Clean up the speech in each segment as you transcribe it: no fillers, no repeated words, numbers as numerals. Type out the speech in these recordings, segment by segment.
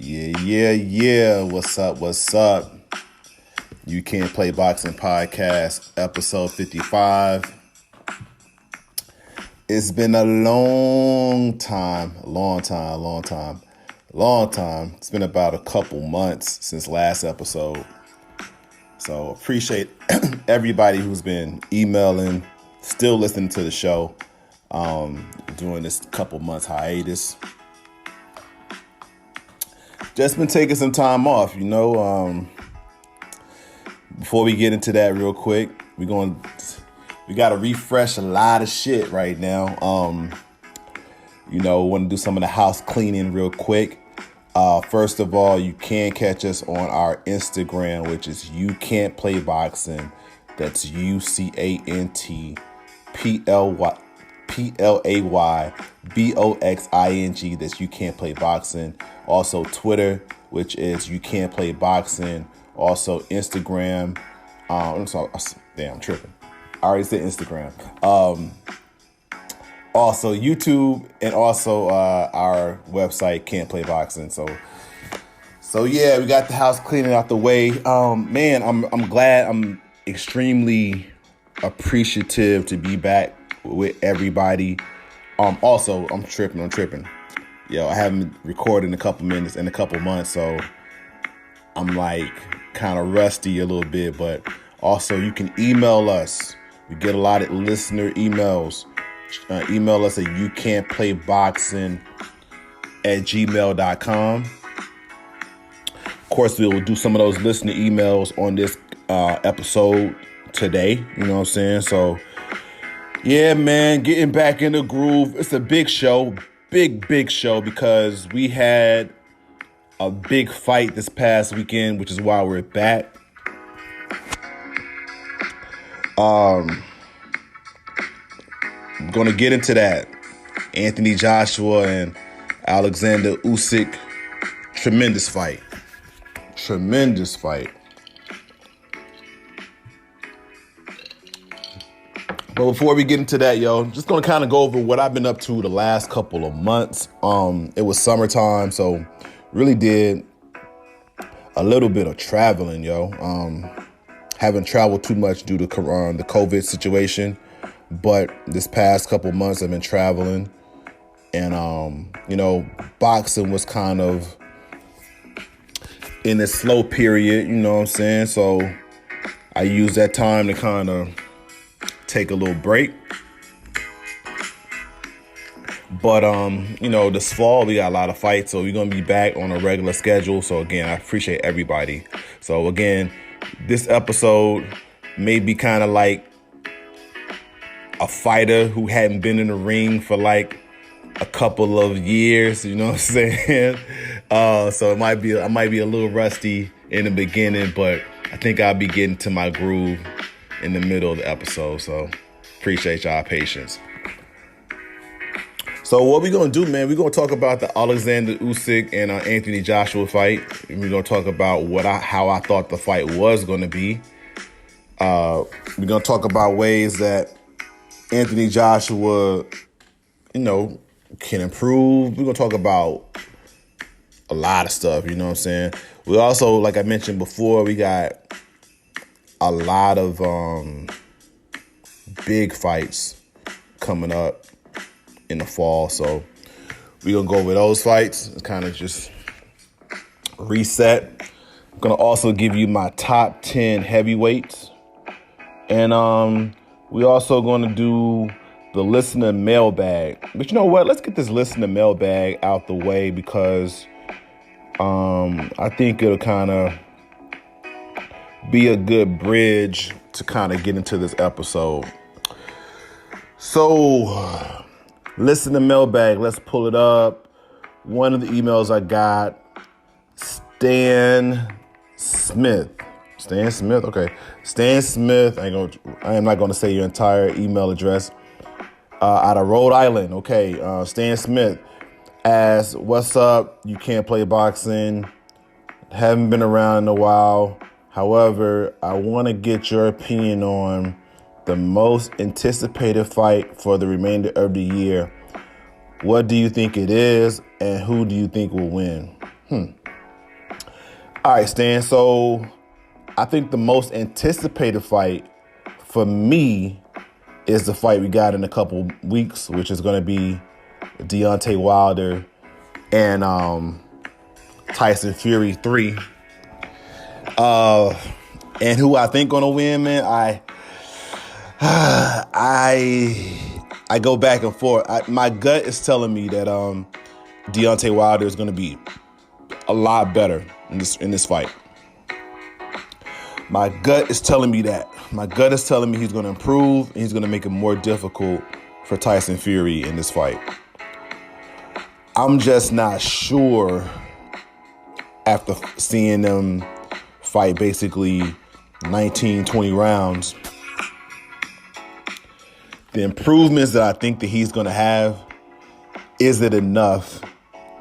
Yeah. What's up? You Can't Play Boxing Podcast, episode 55. It's been a long time. It's been about a couple months since last episode. So appreciate everybody who's been emailing, still listening to the show during this couple months hiatus. Just been taking some time off, Before we get into that real quick, we got to refresh a lot of shit right now. Want to do some of the house cleaning real quick. First of all, you can catch us on our Instagram, which is You Can't Play Boxing. That's UCANTPLAYBOXING. That's You Can't Play Boxing. Also Twitter, which is You Can't Play Boxing. Also Instagram. I'm tripping. I already said Instagram. Also YouTube, and also our website, Can't Play Boxing. So yeah, we got the house cleaning out the way. Man, I'm glad. I'm extremely appreciative to be back with everybody. Also, I'm tripping. I haven't recorded in a couple months, so I'm like kind of rusty a little bit. But also, you can email us. We get a lot of listener emails. Email us at youcan'tplayboxing@gmail.com. Of course, we will do some of those listener emails on this episode today. You know what I'm saying? So, yeah, man, getting back in the groove. It's a big show, big show, because we had a big fight this past weekend, which is why we're back. I'm going to get into that. Anthony Joshua and Alexander Usyk. Tremendous fight. But before we get into that, just going to kind of go over what I've been up to the last couple of months. It was summertime, so really did a little bit of traveling, Haven't traveled too much due to the COVID situation. But this past couple months I've been traveling, and boxing was kind of in a slow period, you know what I'm saying? So I used that time to kind of take a little break. But this fall we got a lot of fights, so we're gonna be back on a regular schedule. So again, I appreciate everybody. So again, this episode may be kind of like a fighter who hadn't been in the ring for like a couple of years, you know what I'm saying? So I might be a little rusty in the beginning, but I think I'll be getting to my groove in the middle of the episode. So appreciate y'all patience. So what we're gonna do, man? We're gonna talk about the Alexander Usyk and Anthony Joshua fight. And we're gonna talk about how I thought the fight was gonna be. We're gonna talk about ways that Anthony Joshua, can improve. We're going to talk about a lot of stuff, you know what I'm saying? We also, like I mentioned before, we got a lot of big fights coming up in the fall. So we're going to go over those fights and kind of just reset. I'm going to also give you my top 10 heavyweights. And we also going to do the listener mailbag. But you know what? Let's get this listener mailbag out the way, because I think it'll kind of be a good bridge to kind of get into this episode. So, listener mailbag. Let's pull it up. One of the emails I got, Stan Smith. Okay. Stan Smith. I am not going to say your entire email address. Out of Rhode Island. Okay. Stan Smith asks, "What's up? You Can't Play Boxing. Haven't been around in a while. However, I want to get your opinion on the most anticipated fight for the remainder of the year. What do you think it is, and who do you think will win?" All right, Stan. So I think the most anticipated fight for me is the fight we got in a couple weeks, which is going to be Deontay Wilder and Tyson Fury 3. And who I think going to win, man, I go back and forth. My gut is telling me that Deontay Wilder is going to be a lot better in this fight. My gut is telling me that. My gut is telling me he's going to improve and he's going to make it more difficult for Tyson Fury in this fight. I'm just not sure after seeing them fight basically 19, 20 rounds. The improvements that I think that he's going to have, is it enough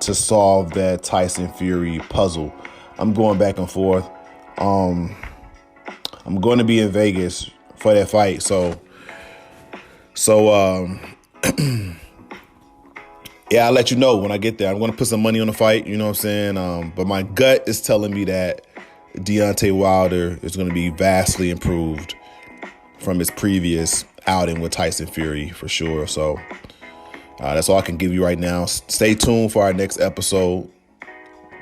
to solve that Tyson Fury puzzle? I'm going back and forth. I'm going to be in Vegas for that fight. So yeah, I'll let you know when I get there. I'm going to put some money on the fight, you know what I'm saying? But my gut is telling me that Deontay Wilder is going to be vastly improved from his previous outing with Tyson Fury for sure. So that's all I can give you right now. Stay tuned for our next episode,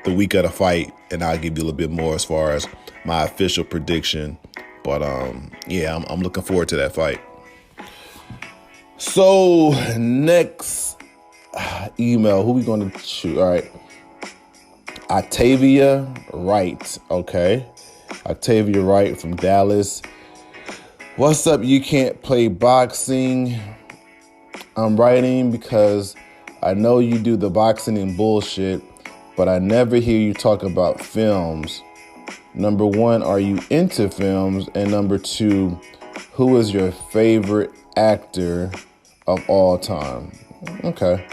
the week of the fight, and I'll give you a little bit more as far as my official prediction. But yeah, I'm looking forward to that fight. So next email, who we going to shoot? All right, Octavia Wright. Okay, Octavia Wright from Dallas. What's up? You can't play boxing. I'm writing because I know you do the boxing and bullshit, but I never hear you talk about films. Number one, are you into films? And number two, who is your favorite actor of all time? Okay.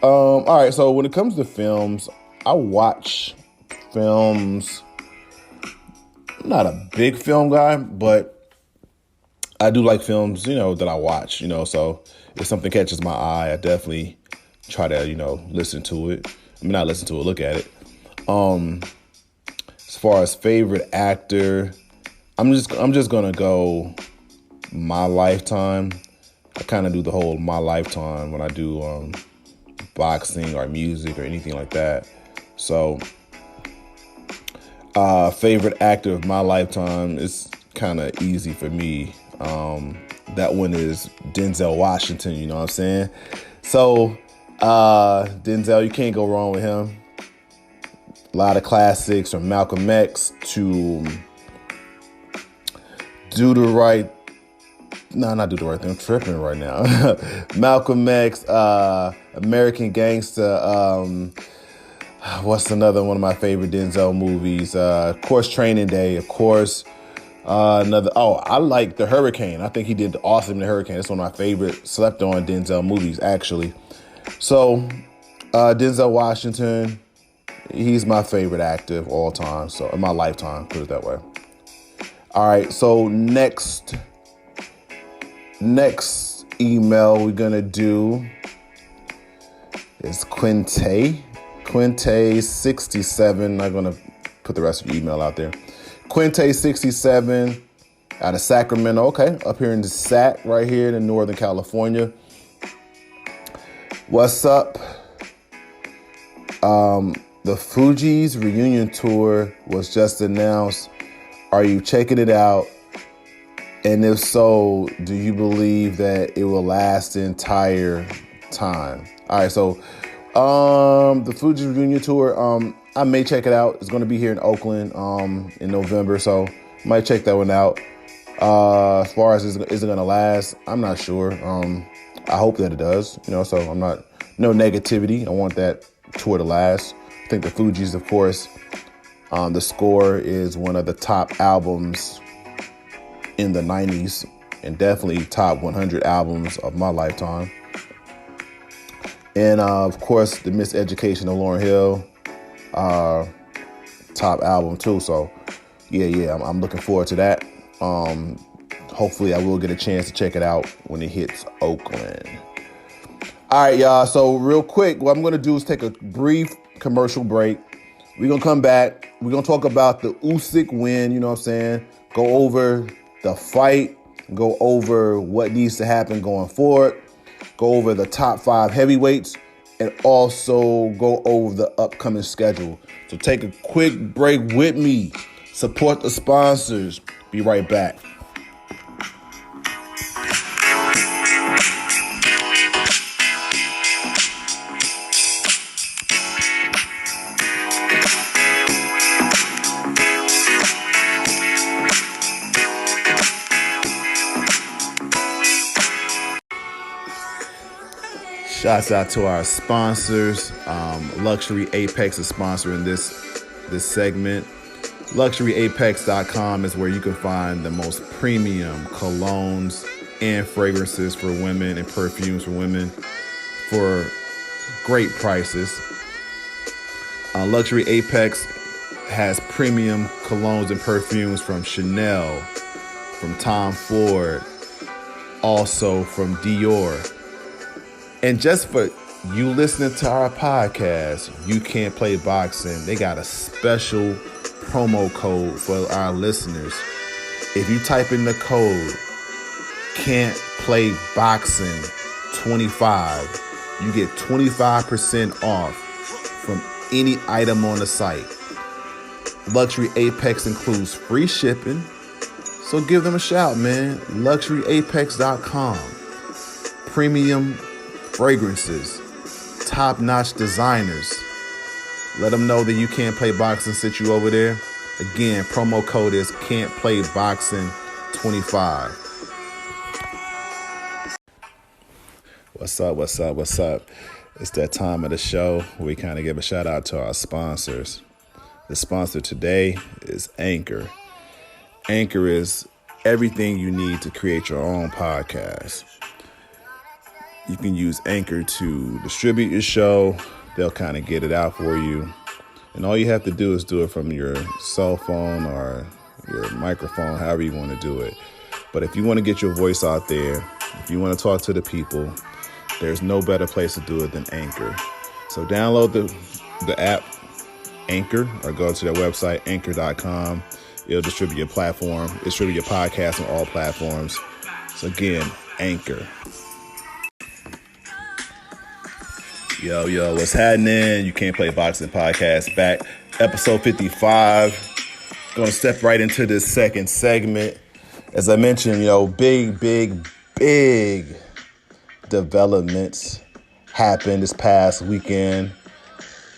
All right. So when it comes to films, I watch films. I'm not a big film guy, but I do like films, that I watch, so if something catches my eye, I definitely try to, listen to it. I mean, not listen to it, look at it. As far as favorite actor, I'm just gonna go my lifetime. I kind of do the whole my lifetime when I do boxing or music or anything like that. So favorite actor of my lifetime is kind of easy for me. That one is Denzel Washington, you know what I'm saying? So Denzel, you can't go wrong with him. A lot of classics from Malcolm X to Do the Right. No, not Do the Right Thing. I'm tripping right now. Malcolm X, American Gangster. What's another one of my favorite Denzel movies? Of course, Training Day. Of course, I like The Hurricane. I think he did awesome in The Hurricane. It's one of my favorite slept-on Denzel movies, actually. So, Denzel Washington, he's my favorite actor of all time. So, in my lifetime, put it that way. All right, so next email we're going to do is Quinte67. I'm not going to put the rest of the email out there. Quinte67 out of Sacramento. Okay, up here in the Sac, right here in Northern California. What's up? The Fuji's reunion tour was just announced. Are you checking it out? And if so, do you believe that it will last the entire time? All right, so the Fuji's reunion tour, I may check it out. It's going to be here in Oakland in November, so might check that one out. As far as is it going to last, I'm not sure. I hope that it does, so I'm not, no negativity. I want that tour to last. I think the Fugees, of course, The Score is one of the top albums in the 90s and definitely top 100 albums of my lifetime. And, of course, The Miseducation of Lauryn Hill, top album too. So, yeah, I'm looking forward to that. Hopefully I will get a chance to check it out when it hits Oakland. All right, y'all. So real quick, what I'm going to do is take a brief commercial break. We're going to come back. We're going to talk about the Usyk win, you know what I'm saying? Go over the fight, go over what needs to happen going forward, go over the top 5 heavyweights, and also go over the upcoming schedule. So take a quick break with me. Support the sponsors. Be right back. Shouts out to our sponsors. Luxury Apex is sponsoring this segment. LuxuryApex.com is where you can find the most premium colognes and fragrances for women and perfumes for women for great prices. Luxury Apex has premium colognes and perfumes from Chanel, from Tom Ford, also from Dior. And just for you listening to our podcast, You Can't Play Boxing, they got a special promo code for our listeners. If you type in the code Can't Play Boxing 25, you get 25% off from any item on the site. Luxury Apex includes free shipping, so give them a shout, man. LuxuryApex.com. Premium fragrances, top-notch designers. Let them know that You Can't Play Boxing sent you over there. Again, promo code is Can't Play Boxing 25. What's up? It's that time of the show where we kind of give a shout out to our sponsors. The sponsor today is Anchor. Anchor is everything you need to create your own podcast. You can use Anchor to distribute your show. They'll kind of get it out for you. And all you have to do is do it from your cell phone or your microphone, however you want to do it. But if you want to get your voice out there, if you want to talk to the people, there's no better place to do it than Anchor. So download the app, Anchor, or go to their website, anchor.com. It'll distribute your podcast on all platforms. So again, Anchor. Yo, what's happening? You Can't Play Boxing podcast back. Episode 55. Gonna step right into this second segment. As I mentioned, big developments happened this past weekend.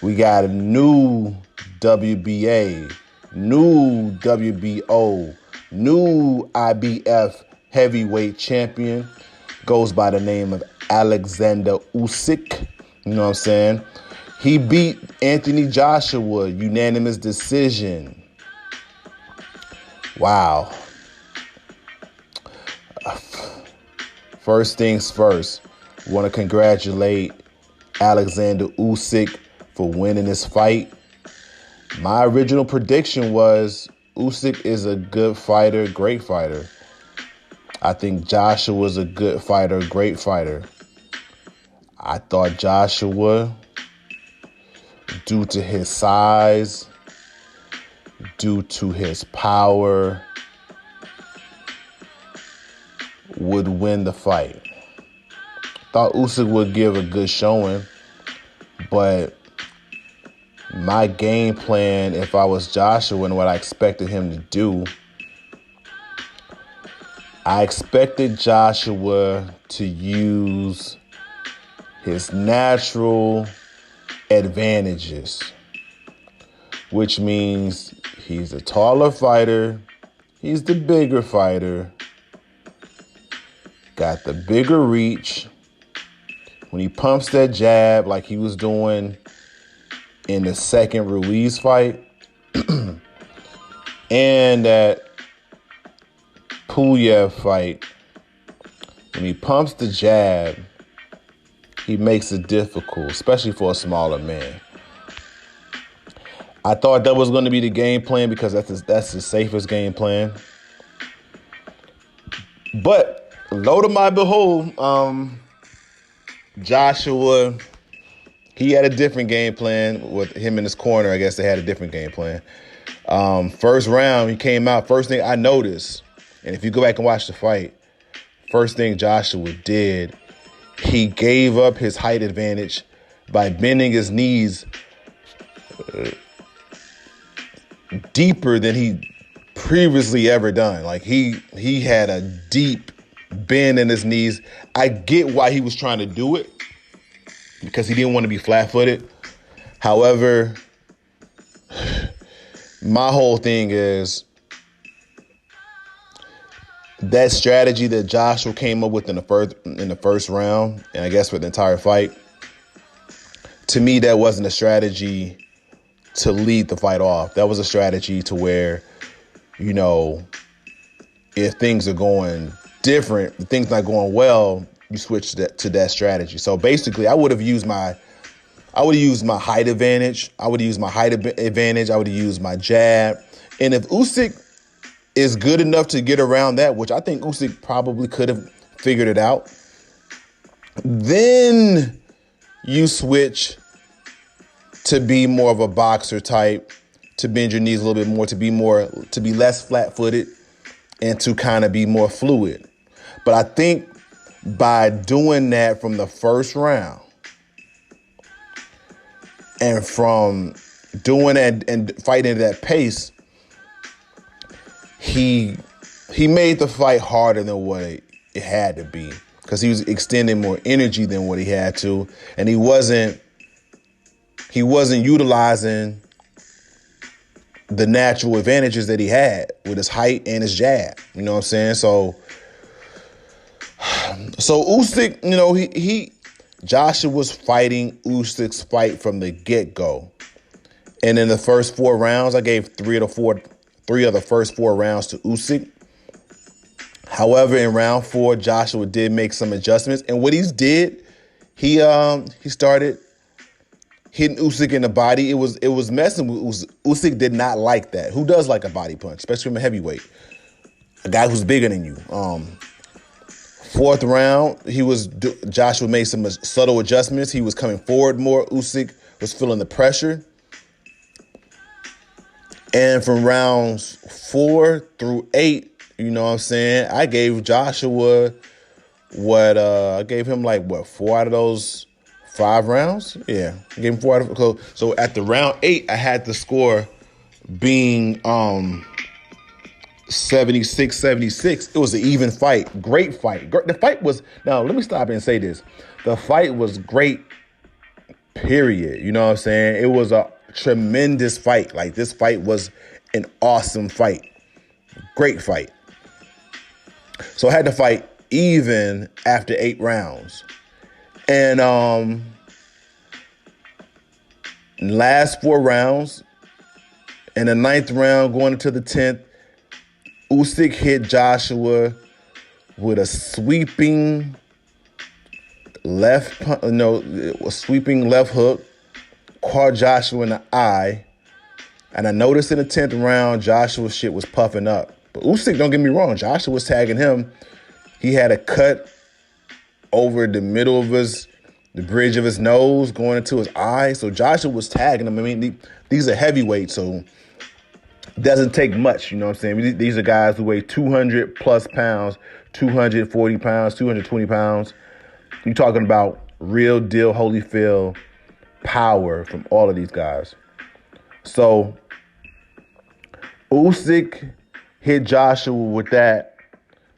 We got a new WBA, new WBO, new IBF heavyweight champion. Goes by the name of Alexander Usyk. You know what I'm saying? He beat Anthony Joshua, unanimous decision. Wow. First things first, want to congratulate Alexander Usyk for winning this fight. My original prediction was Usyk is a good fighter, great fighter. I think Joshua was a good fighter, great fighter. I thought Joshua, due to his size, due to his power, would win the fight. Thought Usyk would give a good showing, but my game plan, if I was Joshua and what I expected him to do, I expected Joshua to use his natural advantages, which means he's a taller fighter, he's the bigger fighter, got the bigger reach. When he pumps that jab like he was doing in the second Ruiz fight and that Pulev fight, when he pumps the jab, he makes it difficult, especially for a smaller man. I thought that was going to be the game plan because that's the safest game plan. But lo to my behold, Joshua, he had a different game plan with him in his corner. I guess they had a different game plan. First round, he came out. First thing I noticed, and if you go back and watch the fight, first thing Joshua did, he gave up his height advantage by bending his knees deeper than he previously ever done. Like he had a deep bend in his knees. I get why he was trying to do it, because he didn't want to be flat-footed. However, my whole thing is that strategy that Joshua came up with in the first round, and I guess for the entire fight, to me, that wasn't a strategy to lead the fight off. That was a strategy to where, you know, if things are going different, if things not going well, you switch to that strategy. So basically, I would have used my height advantage. I would have used my jab. And if Usyk is good enough to get around that, which I think Usyk probably could have figured it out, then you switch to be more of a boxer type, to bend your knees a little bit more, to be less flat-footed, and to kind of be more fluid. But I think by doing that from the first round, and from doing it and fighting at that pace, he made the fight harder than what it had to be, because he was extending more energy than what he had to, and he wasn't utilizing the natural advantages that he had with his height and his jab. You know what I'm saying? So Usyk, you know, Joshua was fighting Usyk's fight from the get-go. And in the first 4 rounds, I gave three of the first 4 rounds to Usyk. However, in round 4, Joshua did make some adjustments. And what he did, he started hitting Usyk in the body. It was messing with Usyk. Usyk did not like that. Who does like a body punch, especially from a heavyweight? A guy who's bigger than you. 4th round, Joshua made some subtle adjustments. He was coming forward more. Usyk was feeling the pressure. And from rounds 4 through 8, you know what I'm saying, I gave Joshua I gave him 4 out of those 5 rounds? Yeah, I gave him 4 out of. So at the round 8, I had the score being 76-76. It was an even fight. Great fight. The fight was, now let me stop and say this. The fight was great, period. You know what I'm saying? It was a tremendous fight. Like, this fight was an awesome fight. Great fight. So I had to fight even after 8 rounds. And last 4 rounds, in the 9th round going into the 10th, Usyk hit Joshua with a sweeping left hook, caught Joshua in the eye. And I noticed in the 10th round, Joshua's shit was puffing up. But Usyk, don't get me wrong, Joshua was tagging him. He had a cut over the middle of the bridge of his nose going into his eye. So Joshua was tagging him. I mean, these are heavyweights, so it doesn't take much, you know what I'm saying? These are guys who weigh 200 plus pounds, 240 pounds, 220 pounds. You're talking about real deal Holyfield power from all of these guys. So Usyk hit Joshua with that.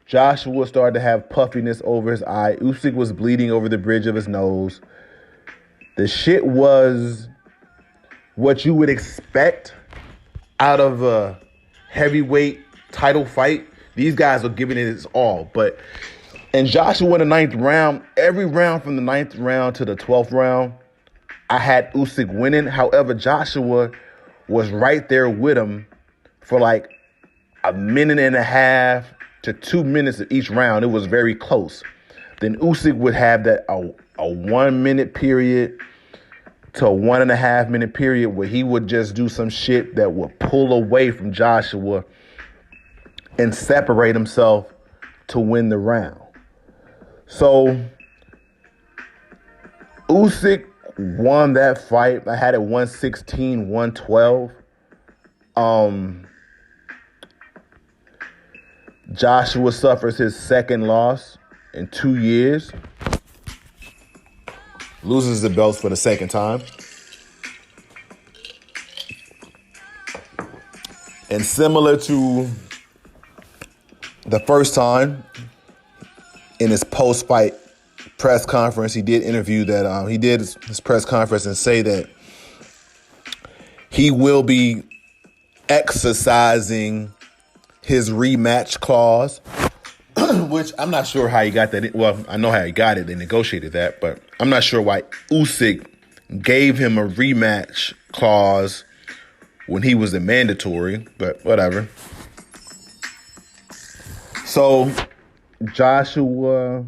Joshua started to have puffiness over his eye. Usyk was bleeding over the bridge of his nose. The shit was what you would expect out of a heavyweight title fight. These guys are giving it its all. And Joshua in the 9th round, every round from the 9th round to the 12th round, I had Usyk winning. However, Joshua was right there with him for like a minute and a half to 2 minutes of each round. It was very close. Then Usyk would have that a 1 minute period to a 1.5 minute period where he would just do some shit that would pull away from Joshua and separate himself to win the round. So Usyk won that fight. I had it 116, 112. Joshua suffers his second loss in 2 years. Loses the belts for the second time. And similar to the first time, in his post-fight press conference, he did interview that he did his press conference and say that he will be exercising his rematch clause, which I'm not sure how he got that. Well, I know how he got it. They negotiated that, but I'm not sure why Usyk gave him a rematch clause when he was the mandatory, but whatever. So Joshua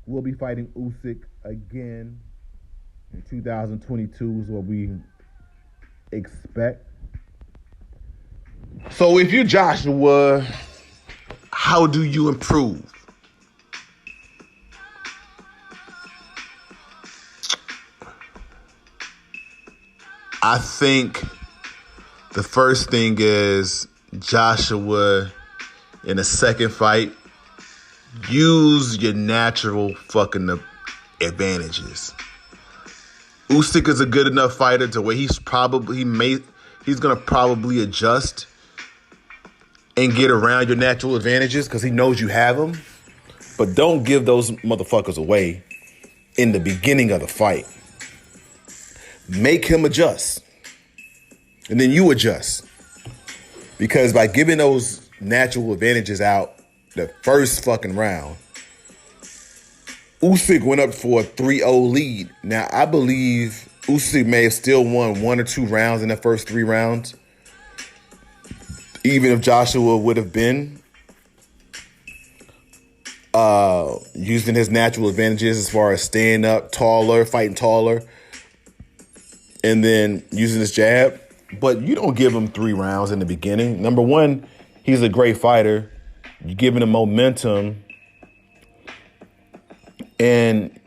will be fighting Usyk again in 2022 is what we expect. So if you're Joshua, how do you improve? I think the first thing is Joshua, in the second fight, use your natural fucking advantages. Usyk is a good enough fighter to where he's gonna probably adjust and get around your natural advantages because he knows you have them. But don't give those motherfuckers away in the beginning of the fight. Make him adjust. And then you adjust. Because by giving those natural advantages out the first fucking round, Usyk went up for a 3-0 lead. Now, I believe Usyk may have still won 1 or 2 rounds in the first 3 rounds. Even if Joshua would have been using his natural advantages as far as staying up taller, fighting taller, and then using his jab. But you don't give him 3 rounds in the beginning. Number one, he's a great fighter. You're giving him momentum. And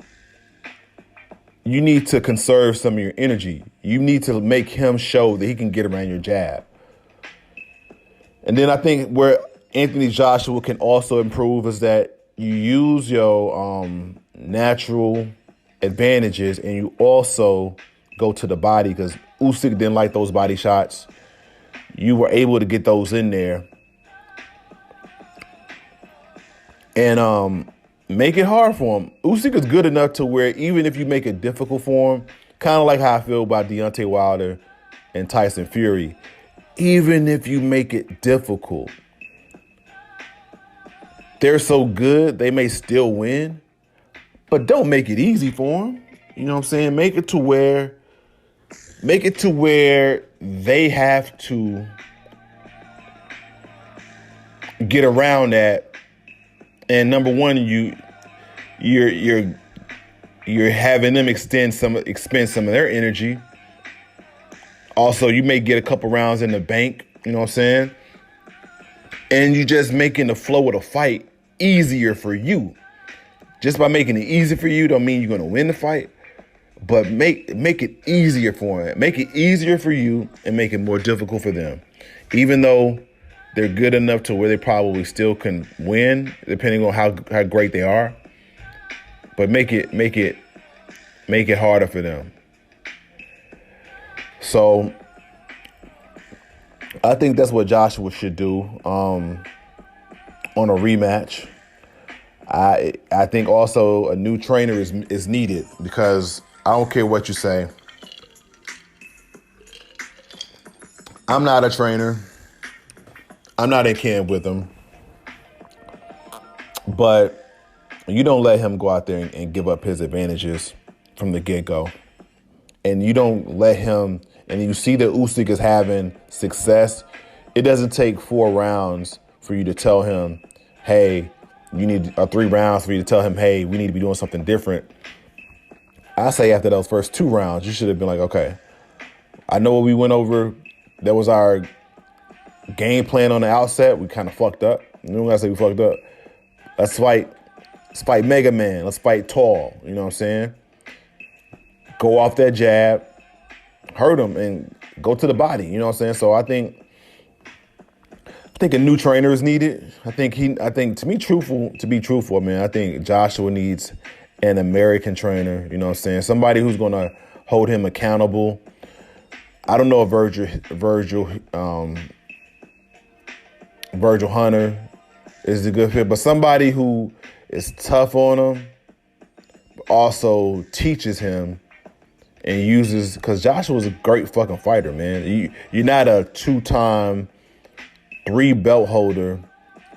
you need to conserve some of your energy. You need to make him show that he can get around your jab. And then I think where Anthony Joshua can also improve is that you use your natural advantages and you also go to the body, because Usyk didn't like those body shots. You were able to get those in there. And make it hard for him. Usyk is good enough to where even if you make it difficult for him, kind of like how I feel about Deontay Wilder and Tyson Fury, even if you make it difficult, they're so good, they may still win, but don't make it easy for them. You know what I'm saying? Make it to where they have to get around that. And number one, you're having them expend some of their energy. Also, you may get a couple rounds in the bank, you know what I'm saying? And you just making the flow of the fight easier for you. Just by making it easy for you don't mean you're going to win the fight, but make it easier for them. Make it easier for you and make it more difficult for them. Even though they're good enough to where they probably still can win, depending on how great they are. But make it harder for them. So I think that's what Joshua should do on a rematch. I think also a new trainer is needed, because I don't care what you say. I'm not a trainer. I'm not in camp with him. But you don't let him go out there and give up his advantages from the get-go. And you don't let him, and you see that Usyk is having success. It doesn't take 4 rounds for you to tell him, hey, you need 3 rounds for you to tell him, hey, we need to be doing something different. I say after those first 2 rounds, you should have been like, okay, I know what we went over. That was our game plan on the outset. We kind of fucked up. You know what I say? We fucked up. Let's fight Mega Man. Let's fight tall. You know what I'm saying? go off that jab, hurt him, and go to the body. You know what I'm saying? So I think a new trainer is needed. I think to be truthful, man, I think Joshua needs an American trainer. You know what I'm saying? Somebody who's gonna hold him accountable. I don't know if Virgil Hunter is a good fit, but somebody who is tough on him, but also teaches him and uses, because Joshua's a great fucking fighter, man. You're not a 2-time 3-belt holder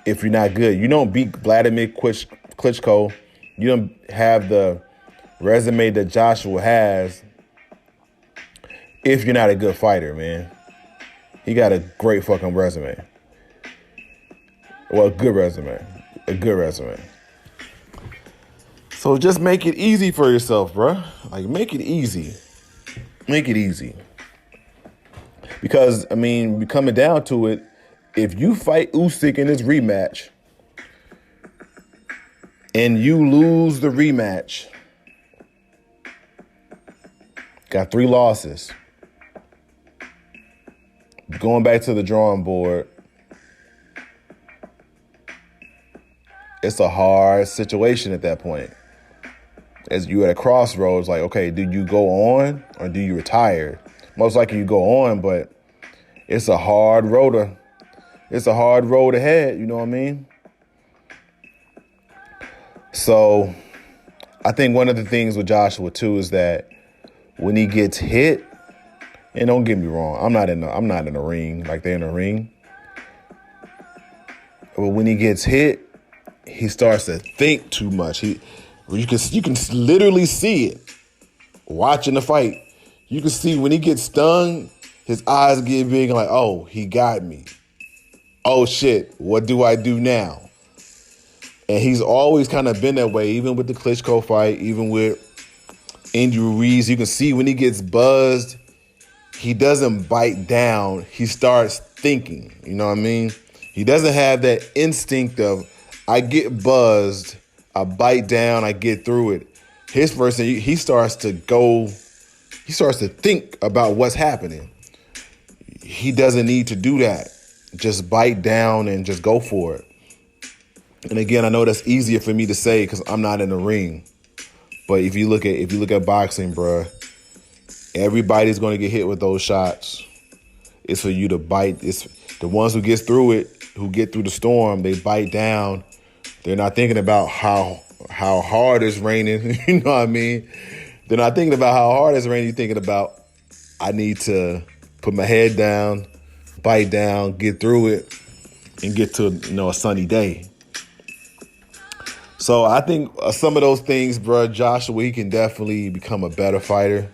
if you're not good. You don't beat Vladimir Klitschko. You don't have the resume that Joshua has if you're not a good fighter, man. He got a great fucking resume. Well, a good resume. So just make it easy for yourself, bro. Like, make it easy. Because, I mean, coming down to it, if you fight Usyk in this rematch and you lose the rematch, got 3 losses, going back to the drawing board, it's a hard situation at that point. As you at a crossroads, like, okay, do you go on or do you retire? Most likely you go on, but it's a hard road ahead, you know what I mean? So I think one of the things with Joshua too is that when he gets hit, and don't get me wrong, I'm not in the ring like they're in the ring. But when he gets hit, he starts to think too much. You can literally see it watching the fight. You can see when he gets stung, his eyes get big and like, oh, he got me. Oh shit, what do I do now? And he's always kind of been that way, even with the Klitschko fight, even with Andy Ruiz. You can see when he gets buzzed, he doesn't bite down. He starts thinking, you know what I mean? He doesn't have that instinct of, I get buzzed, I bite down, I get through it. His first thing, he starts to think about what's happening. He doesn't need to do that. Just bite down and just go for it. And again, I know that's easier for me to say because I'm not in the ring. But if you look at boxing, bruh, everybody's going to get hit with those shots. It's for you to bite. It's the ones who get through the storm, they bite down. They're not thinking about how hard it's raining. You know what I mean? They're not thinking about how hard it's raining. You're thinking about, I need to put my head down, bite down, get through it, and get to a sunny day. So I think some of those things, bro, Joshua, he can definitely become a better fighter.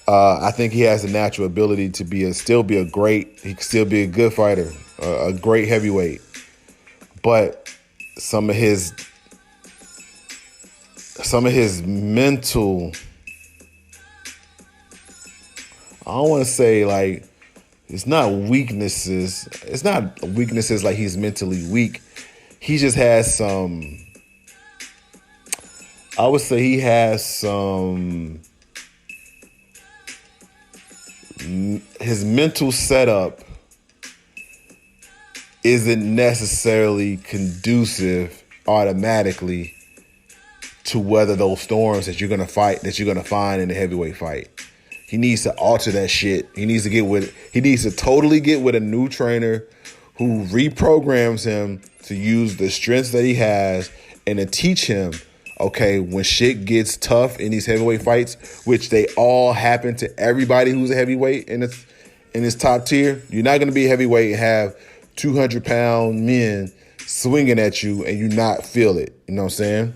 I think he has the natural ability to he can still be a good fighter, a great heavyweight. But some of his mental, I don't want to say like, it's not weaknesses. It's not weaknesses like he's mentally weak. He just has some, I would say he has some, his mental setup isn't necessarily conducive automatically to weather those storms that you're gonna find in the heavyweight fight. He needs to alter that shit. He needs to totally get with a new trainer who reprograms him to use the strengths that he has and to teach him, okay, when shit gets tough in these heavyweight fights, which they all happen to everybody who's a heavyweight in this top tier, you're not gonna be a heavyweight and have 200-pound men swinging at you and you not feel it. You know what I'm saying?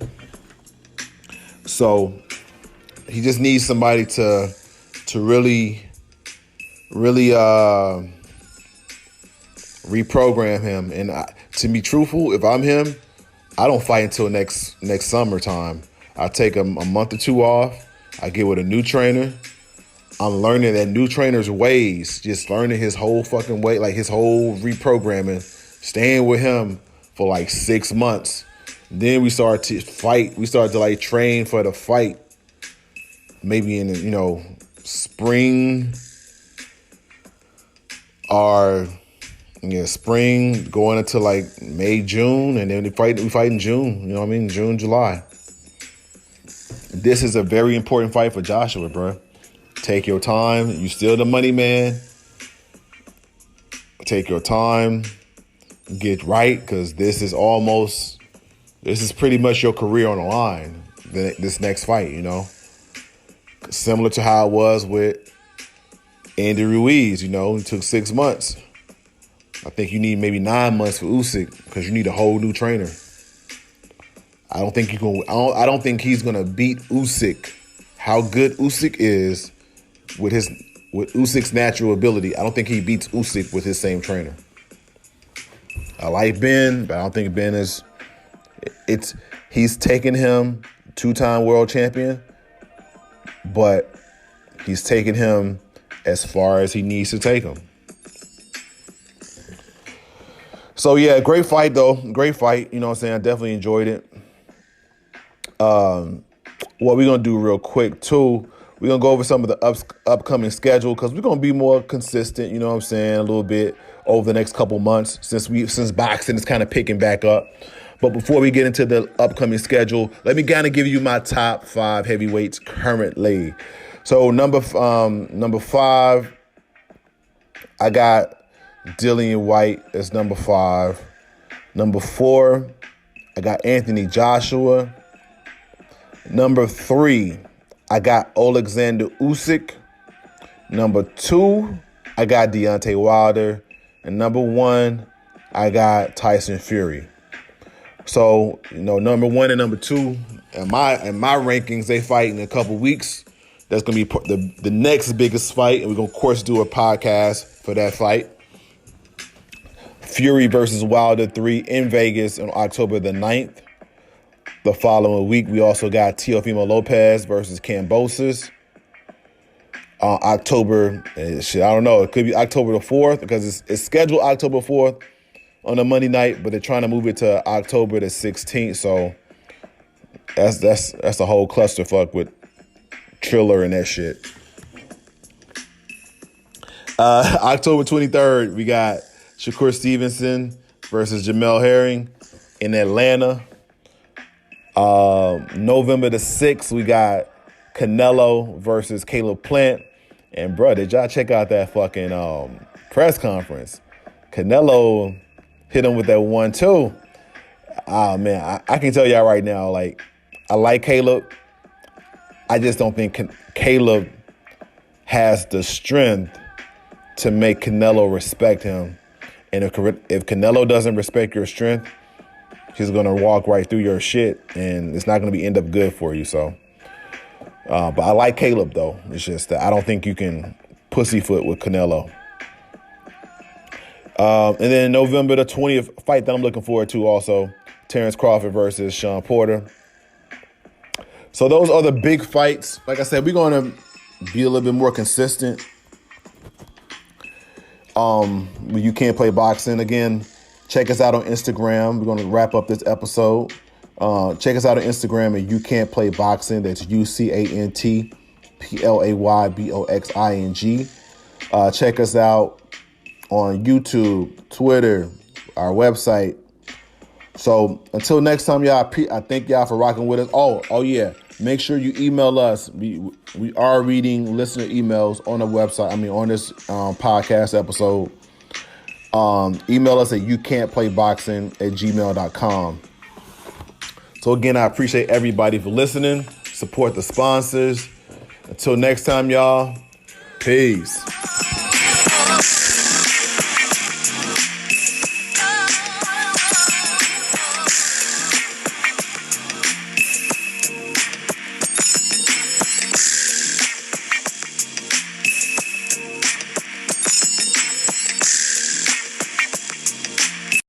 So he just needs somebody to really reprogram him. And to be truthful, if I'm him, I don't fight until next summertime. I take a month or 2 off. I get with a new trainer. I'm learning that new trainer's ways, just learning his whole fucking way, like his whole reprogramming, staying with him for like 6 months. Then we start to fight. We start to like train for the fight. maybe in spring or spring going into like May, June, and then we fight in June. You know what I mean? June, July. This is a very important fight for Joshua, bro. Take your time. You still the money man. Take your time. Get right, because this is pretty much your career on the line. This next fight, similar to how it was with Andy Ruiz. It took 6 months. I think you need maybe 9 months for Usyk because you need a whole new trainer. I don't think he's gonna beat Usyk. How good Usyk is with Usyk's natural ability, I don't think he beats Usyk with his same trainer. I like Ben, but I don't think Ben is. He's taken him, 2-time world champion, but he's taken him as far as he needs to take him. So yeah, great fight though. Great fight. You know what I'm saying? I definitely enjoyed it. What we're going to do real quick, too, we're going to go over some of the upcoming schedule because we're going to be more consistent, you know what I'm saying, a little bit over the next couple months since boxing is kind of picking back up. But before we get into the upcoming schedule, let me kind of give you my top 5 heavyweights currently. So number 5, I got Dillian White as number 5. Number 4, I got Anthony Joshua. Number 3, I got Alexander Usyk. Number 2, I got Deontay Wilder. And number 1, I got Tyson Fury. So, number 1 and number 2, in my rankings, they fight in a couple weeks. That's going to be the next biggest fight. And we're going to, of course, do a podcast for that fight. Fury versus Wilder 3 in Vegas on October the 9th. The following week, we also got Teofimo Lopez versus Kambosos. October, I don't know. It could be October the 4th because it's scheduled October 4th on a Monday night, but they're trying to move it to October the 16th. So that's a whole clusterfuck with Triller and that shit. October 23rd, we got Shakur Stevenson versus Jamel Herring in Atlanta. November the 6th, we got Canelo versus Caleb Plant. And, bro, did y'all check out that fucking press conference? Canelo hit him with that 1-2. Oh, man, I can tell y'all right now, like, I like Caleb. I just don't think Caleb has the strength to make Canelo respect him. And if Canelo doesn't respect your strength, he's going to walk right through your shit, and it's not going to end up good for you. So, but I like Caleb, though. It's just that I don't think you can pussyfoot with Canelo. And then November the 20th, fight that I'm looking forward to also, Terrence Crawford versus Sean Porter. So those are the big fights. Like I said, we're going to be a little bit more consistent. You can't play boxing again. Check us out on Instagram. We're going to wrap up this episode. Check us out on Instagram at You Can't Play Boxing. That's UCANTPLAYBOXING. Check us out on YouTube, Twitter, our website. So until next time, y'all, I thank y'all for rocking with us. Oh yeah. Make sure you email us. We are reading listener emails on the website. On this podcast episode. Email us at youcan'tplayboxing@gmail.com. So again, I appreciate everybody for listening. Support the sponsors. Until next time, y'all. Peace.